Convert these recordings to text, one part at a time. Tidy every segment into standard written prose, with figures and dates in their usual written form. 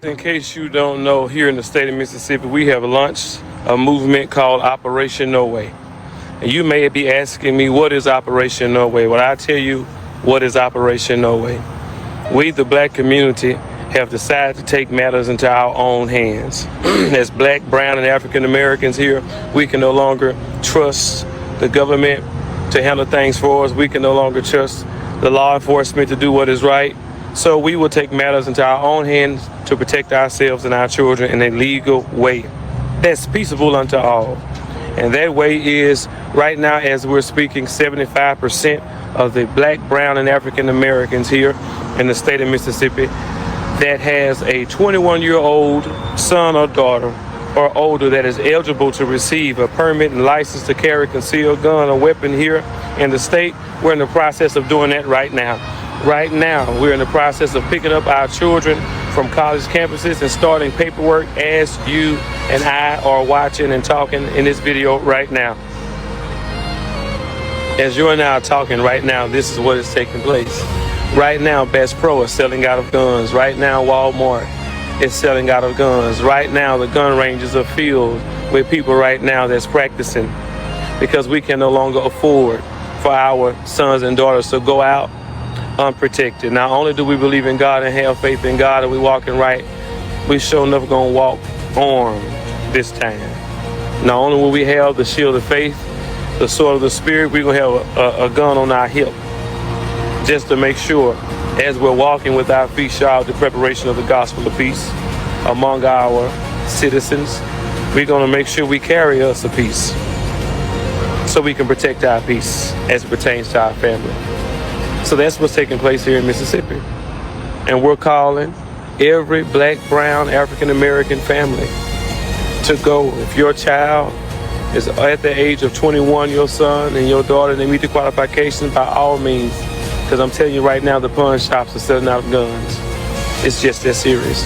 In case you don't know, here in the state of Mississippi, we have launched a movement called Operation No Way. And you may be asking me, what is Operation No Way? Well, I'll tell you what is Operation No Way. We, the black community, have decided to take matters into our own hands. As black, brown, and African Americans here, we can no longer trust the government to handle things for us. We can no longer trust the law enforcement to do what is right. So we will take matters into our own hands to protect ourselves and our children in a legal way that's peaceable unto all. And that way is, right now as we're speaking, 75% of the black, brown, and African Americans here in the state of Mississippi that has a 21-year-old son or daughter or older that is eligible to receive a permit and license to carry a concealed gun or weapon here in the state. We're in the process of doing that right now. Right now, we're in the process of picking up our children from college campuses and starting paperwork as you and I are watching and talking in this video right now. As you and I are talking right now, this is what is taking place. Right now, Bass Pro is selling out of guns. Right now, Walmart is selling out of guns. Right now, the gun ranges are filled with people right now that's practicing because we can no longer afford for our sons and daughters to go out unprotected. Not only do we believe in God and have faith in God and we walking right, we sure enough gonna walk armed this time. Not only will we have the shield of faith, the sword of the spirit, we're gonna have a gun on our hip just to make sure as we're walking with our feet shod the preparation of the gospel of peace among our citizens. We're gonna make sure we carry us a peace so we can protect our peace as it pertains to our family. So that's what's taking place here in Mississippi. And we're calling every black, brown, African American family to go. If your child is at the age of 21, your son and your daughter, they meet the qualifications, by all means. Because I'm telling you right now, the pawn shops are selling out guns. It's just that serious.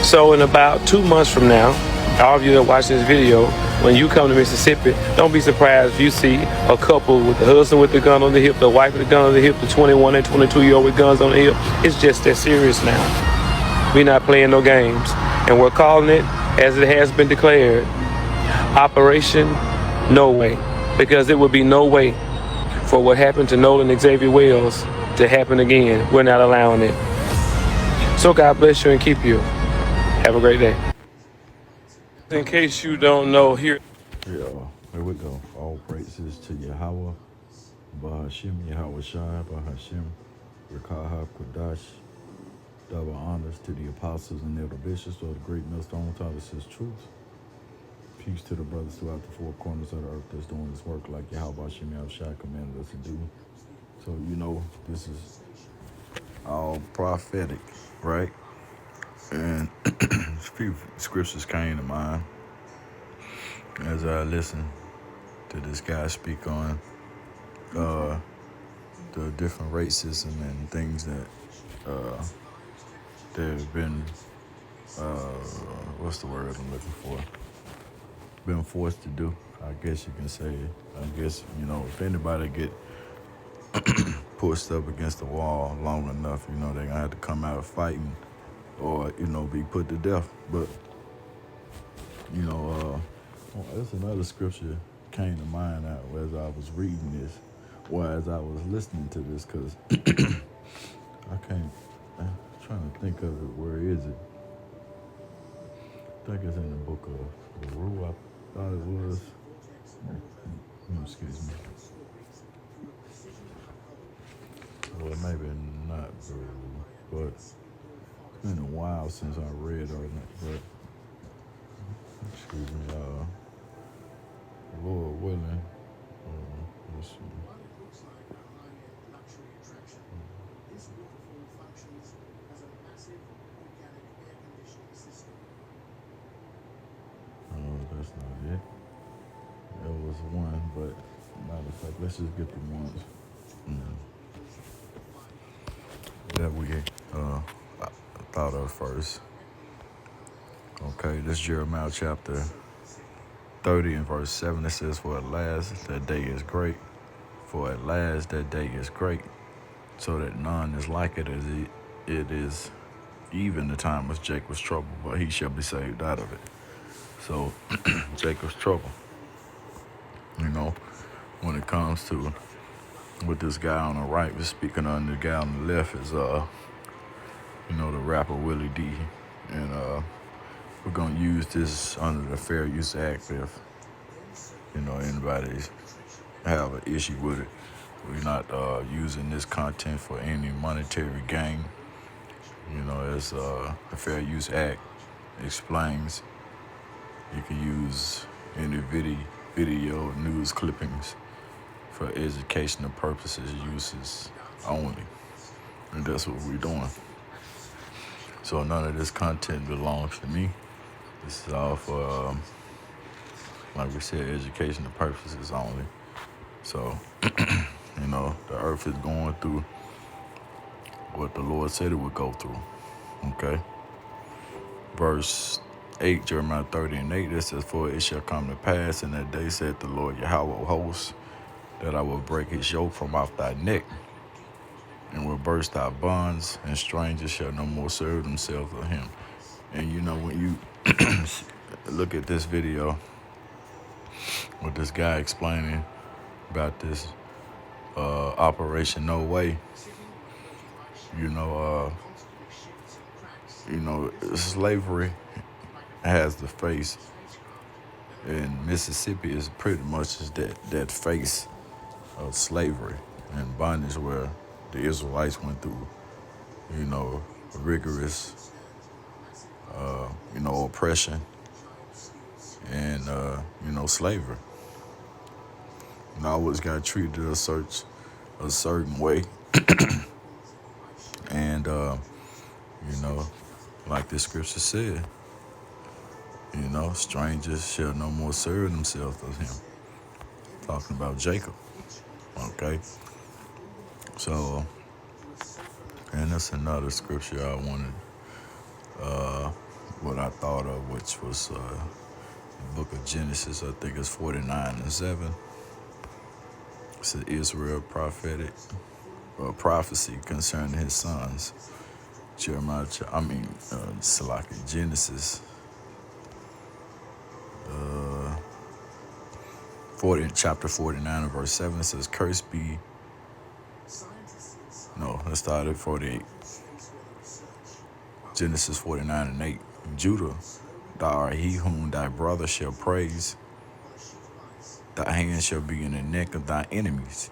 So in about 2 months from now, all of you that watch this video, when you come to Mississippi, don't be surprised if you see a couple with the husband with the gun on the hip, the wife with the gun on the hip, the 21 and 22-year-old with guns on the hip. It's just that serious now. We're not playing no games. And we're calling it, as it has been declared, Operation No Way. Because it would be no way for what happened to Nolan Xavier Wells to happen again. We're not allowing it. So God bless you and keep you. Have a great day. In case you don't know, here Here we go. All praises to Yahweh, Bahashim, Yahweh Shai, Bahashim, Rekaha Kodash. Double honors to the apostles and elder bishops of the great millstone taught us his truth. Peace to the brothers throughout the four corners of the earth that's doing this work like Yahweh Shim Yahweh Shai commanded us to do. So, this is all prophetic, right? And a few scriptures came to mind as I listened to this guy speak on the different racism and things that have been, what's the word I'm looking for? Been forced to do, I guess you can say. I guess, if anybody get pushed up against the wall long enough, they're going to have to come out fighting or, be put to death. But, that's another scripture came to mind as I was reading this, or as I was listening to this, because I'm trying to think of it. Where is it? I think it's in the book of the Rule. I thought it was. Excuse me. Well, maybe not, but it's been a while since I read on it. But excuse me, Lord willing. Let's see. That's not it. There was one, but matter of fact, let's just get the ones that we thought of first. Okay, this Jeremiah chapter 30 and verse 7. It says, "For at last that day is great, for at last that day is great, so that none is like it as it is even the time was Jacob's trouble, but he shall be saved out of it. So Jacob's trouble, you know, when it comes to what this guy on the right was speaking on, the guy on the left is the rapper Willie D. And we're gonna use this under the Fair Use Act if anybody have an issue with it. We're not using this content for any monetary gain. As the Fair Use Act explains, you can use any video news clippings for educational purposes, uses only. And that's what we're doing. So none of this content belongs to me. This is all for, like we said, educational purposes only. So, the earth is going through what the Lord said it would go through. Okay? Verse 8, Jeremiah 30:8, it says, "For it shall come to pass in that day, said the Lord Yahweh of hosts, that I will break his yoke from off thy neck, and will burst thy bonds, and strangers shall no more serve themselves of him." And when you look at this video with this guy explaining about this Operation No Way, slavery has the face, and Mississippi is pretty much that face of slavery and bondage, where the Israelites went through, rigorous, oppression and, slavery. And always got treated a certain way. And, like the scripture said, strangers shall no more serve themselves of him. Talking about Jacob. Okay? So, and that's another scripture I wanted, what I thought of, which was the book of Genesis. I think it's 49:7. It's an Israel prophecy concerning his sons. Genesis chapter 49 and verse 7, it says, "Cursed be..." No, let's start at 48. Genesis 49:8. "Judah, thou art he whom thy brother shall praise. Thy hand shall be in the neck of thy enemies.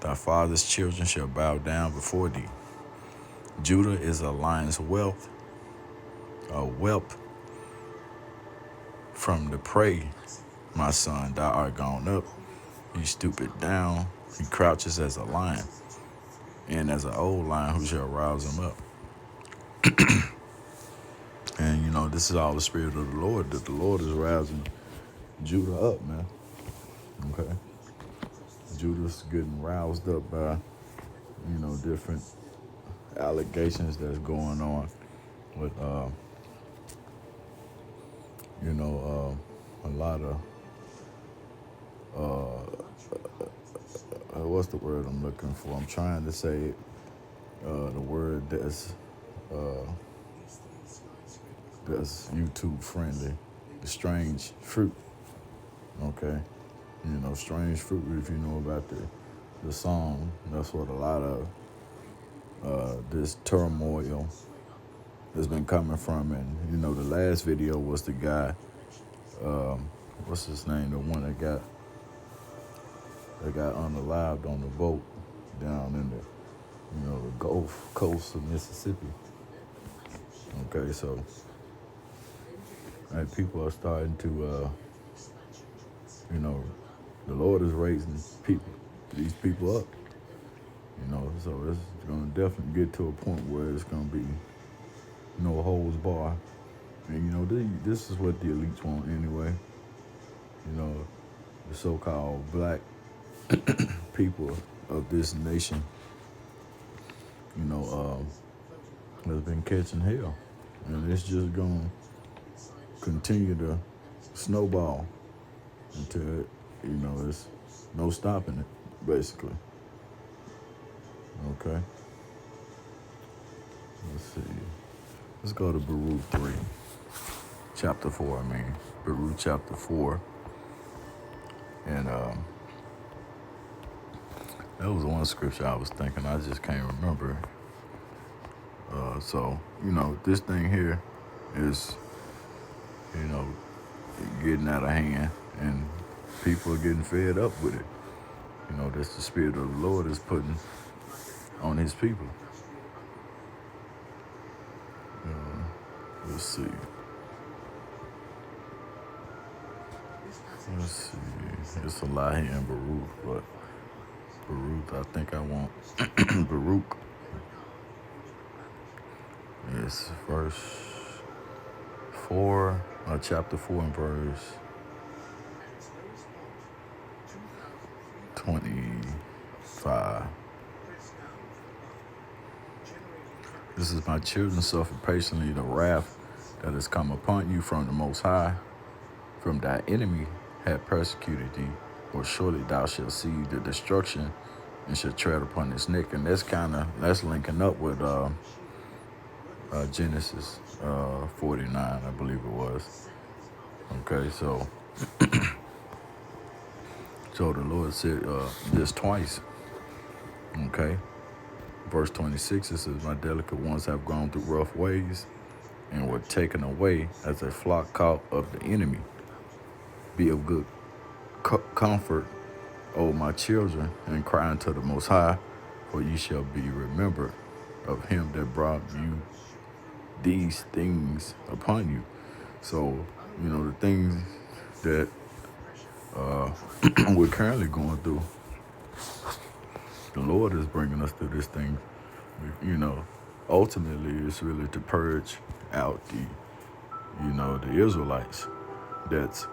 Thy father's children shall bow down before thee. Judah is a lion's whelp from the prey. My son, thou art gone up. He stoopeth down. He crouches as a lion, and as an old lion, who shall rouse him up." And this is all the spirit of the Lord, that the Lord is rousing Judah up, man. Okay? Judah's getting roused up by, different allegations that's going on with, a lot of, what's the word I'm looking for? I'm trying to say the word that's YouTube friendly. The strange fruit. Okay? Strange fruit, if you know about the song, that's what a lot of this turmoil has been coming from. And, the last video was the guy, what's his name? The one that got unalived on the boat down in the Gulf Coast of Mississippi. Okay, so people are starting to, the Lord is raising these people up. So it's going to definitely get to a point where it's going to be no holds bar. And, this is what the elites want anyway. The so-called black people of this nation, has been catching hell. And it's just going to continue to snowball until, there's no stopping it, basically. Okay. Let's see. Let's go to Baruch 3, chapter 4, Baruch chapter 4. And that was one scripture I was thinking, I just can't remember. So, this thing here is, getting out of hand, and people are getting fed up with it. That's the spirit of the Lord is putting on his people. Let's see. It's a lot here in Baruch, but Baruch, I think I want Baruch. It's verse 4, chapter 4 and verse 25. This is my children, suffer patiently the wrath that has come upon you from the Most High, from thy enemy had persecuted thee, or surely thou shalt see the destruction and shalt tread upon his neck. And that's linking up with Genesis 49, I believe it was. Okay, so so the Lord said this twice. Okay. Verse 26, it says, my delicate ones have gone through rough ways and were taken away as a flock caught of the enemy. Be of good comfort, O my children, and cry unto the Most High, for ye shall be remembered of him that brought you these things upon you. So, the things that we're currently going through, the Lord is bringing us through this thing. Ultimately, it's really to purge out the Israelites. That's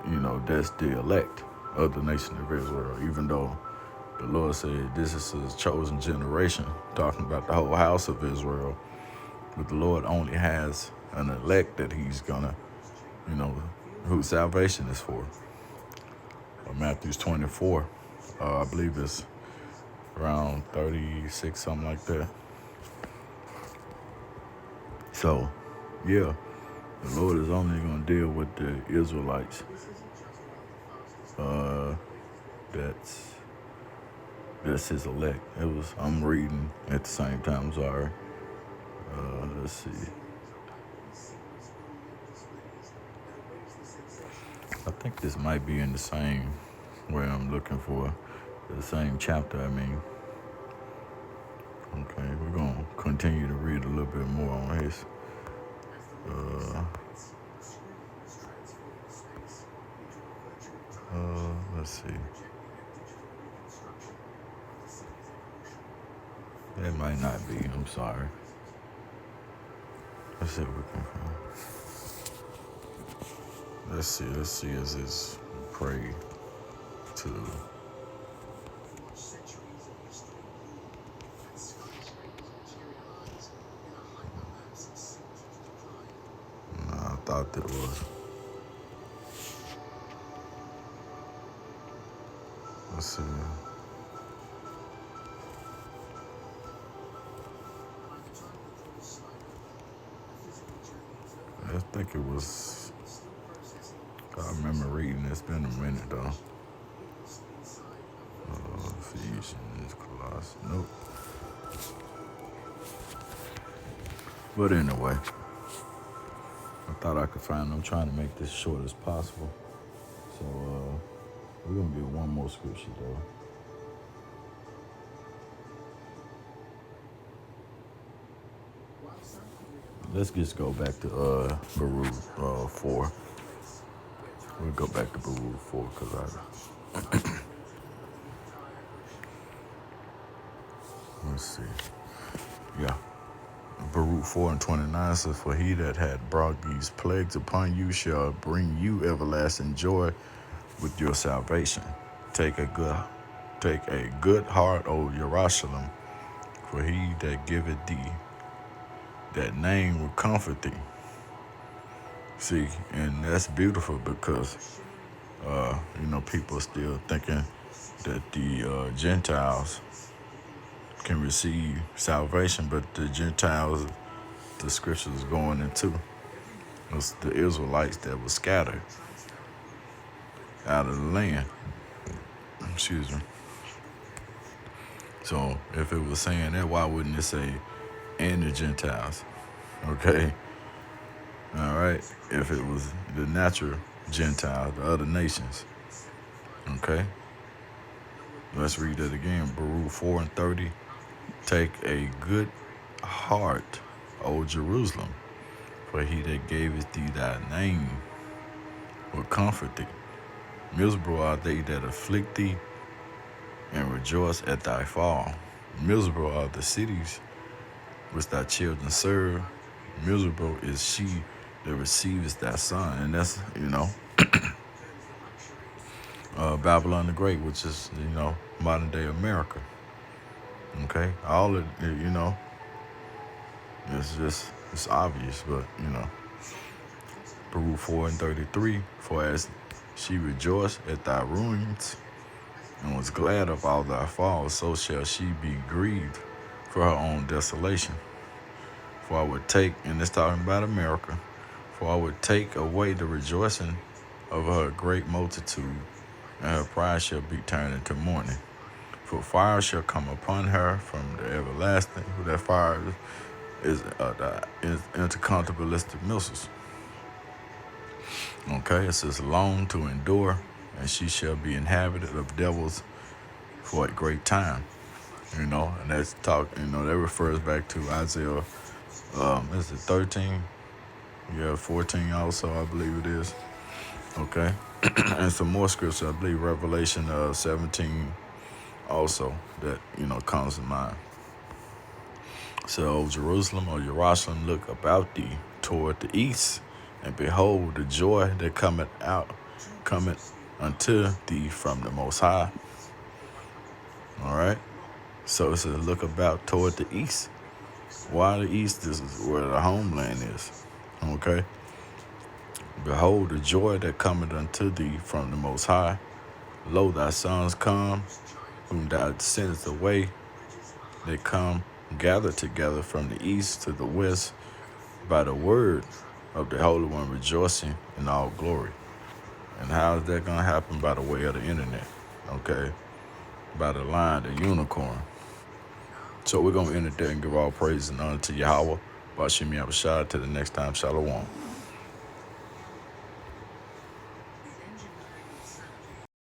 the elect of the nation of Israel. Even though the Lord said this is his chosen generation, talking about the whole house of Israel. But the Lord only has an elect that he's gonna, whose salvation is for. Matthew 24, I believe it's around 36, something like that. So, yeah, the Lord is only going to deal with the Israelites. That's his elect. I'm reading at the same time, sorry. Let's see. I think this might be in the same where I'm looking for, the same chapter, Okay, we're going to continue to read a little bit more on his. Let's see. That might not be, I'm sorry. Let's see what we can find. Let's see as it's pray to. I thought that was. Let's see. I think it was. I remember reading. It's been a minute though. Ephesians, Colossians. Nope. But anyway, I thought I could find. I'm trying to make this short as possible. So we're gonna get one more scripture though. Let's just go back to Baruch 4. We'll go back to Baruch 4 because let's see. Yeah. Baruch 4 and 29 says, for he that had brought these plagues upon you shall bring you everlasting joy with your salvation. Take a good heart, O Jerusalem, for he that giveth thee that name will comfort thee. See, and that's beautiful because, people are still thinking that the Gentiles can receive salvation, but the Gentiles the scripture is going into. It was the Israelites that were scattered out of the land. Excuse me. So if it was saying that, why wouldn't it say and the Gentiles? Okay. All right. If it was the natural Gentiles, the other nations. Okay. Let's read that again. Baruch 4:30. Take a good heart, O Jerusalem, for he that gaveth thee thy name will comfort thee. Miserable are they that afflict thee, and rejoice at thy fall. Miserable are the cities which thy children serve. Miserable is she that receives thy son. And that's, Babylon the Great, which is, modern day America. Okay? All of it, it's obvious, but, Baruch 4:33, for as she rejoiced at thy ruins and was glad of all thy falls, so shall she be grieved for her own desolation. For I would take, and it's talking about America, for I would take away the rejoicing of her great multitude, and her pride shall be turned into mourning. For fire shall come upon her from the everlasting. That fire is intercontinentalistic missiles. Okay, it says long to endure, and she shall be inhabited of devils for a great time. And that's that refers back to Isaiah, is it 13? Yeah, 14 also, I believe it is. Okay. And some more scripture, I believe Revelation 17 also, that, comes to mind. So, O Jerusalem, O Jerusalem, look about thee toward the east, and behold the joy that cometh unto thee from the Most High. All right. So it says, look about toward the east. Why the east? This is where the homeland is. Okay. Behold the joy that cometh unto thee from the Most High. Lo, thy sons come, whom thou sendest away. They come gathered together from the east to the west by the word of the Holy One, rejoicing in all glory. And how is that going to happen? By the way of the internet. Okay. By the line, the unicorn. So we're going to end it there and give all praise and honor to Yahweh. Milchamah-ba, till the next time. Shalom.